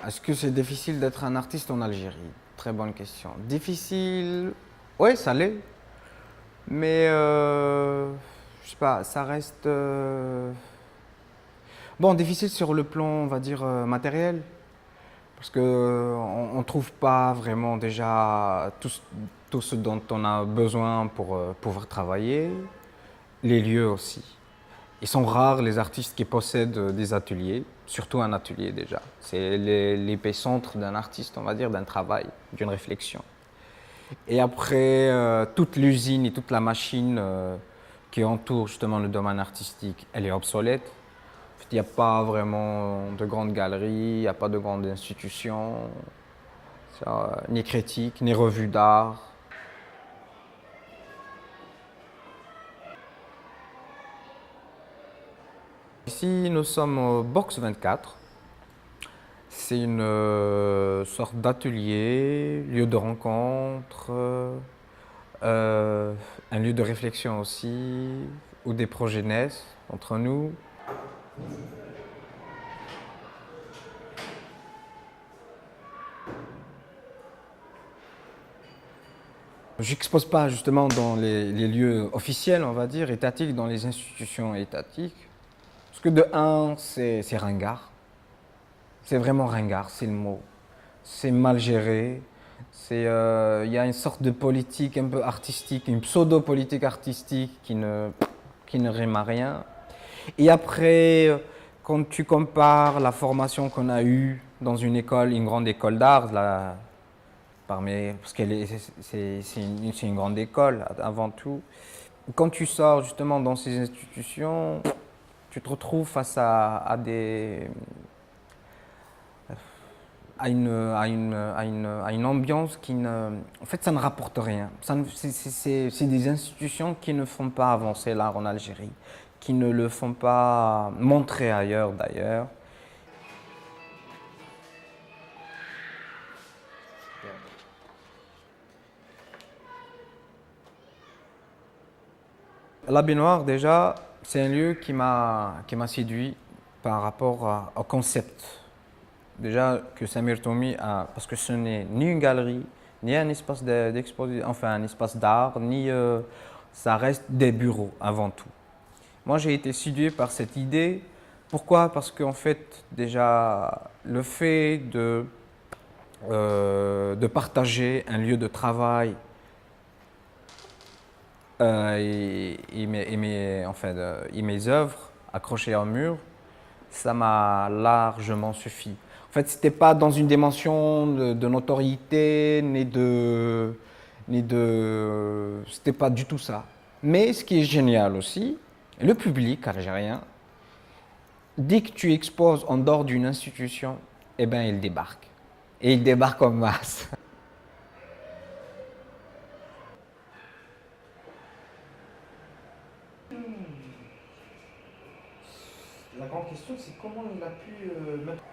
Est-ce que c'est difficile d'être un artiste en Algérie? Très bonne question. Difficile, oui, ça l'est. Mais je sais pas, ça reste bon, difficile sur le plan, on va dire, matériel. Parce que on trouve pas vraiment déjà tout ce dont on a besoin pour pouvoir travailler. Les lieux aussi. Ils sont rares les artistes qui possèdent des ateliers, surtout un atelier déjà. C'est l'épicentre d'un artiste, on va dire, d'un travail, d'une réflexion. Et après, toute l'usine et toute la machine qui entoure justement le domaine artistique, elle est obsolète. En fait, il n'y a pas vraiment de grandes galeries, il n'y a pas de grandes institutions, ni critiques, ni revues d'art. Ici, nous sommes au Box 24. C'est une sorte d'atelier, lieu de rencontre, un lieu de réflexion aussi, où des projets naissent entre nous. J'expose pas justement dans les lieux officiels, on va dire, étatiques, dans les institutions étatiques. Parce que de un, c'est ringard. C'est vraiment ringard, c'est le mot. C'est mal géré. Il y a une sorte de politique un peu artistique, une pseudo-politique artistique qui ne rime à rien. Et après, quand tu compares la formation qu'on a eue dans une école, une grande école d'art, parce qu'c'est une grande école avant tout, quand tu sors justement dans ces institutions, tu te retrouves face à une ambiance qui ne... En fait, ça ne rapporte rien. C'est des institutions qui ne font pas avancer l'art en Algérie, qui ne le font pas montrer ailleurs d'ailleurs. La baignoire, déjà, c'est un lieu qui m'a séduit par rapport au concept. Déjà que Samir Toumi a, parce que ce n'est ni une galerie, ni un espace d'exposition, enfin un espace d'art, ni ça reste des bureaux avant tout. Moi, j'ai été séduit par cette idée. Pourquoi? Parce qu'en fait, déjà, le fait de partager un lieu de travail et mes œuvres accrochées au mur, ça m'a largement suffi. En fait, c'était pas dans une dimension de notoriété, c'était pas du tout ça. Mais ce qui est génial aussi, le public algérien, dès que tu exposes en dehors d'une institution, eh ben, il débarque. Et il débarque en masse. La grande question, c'est comment il a pu mettre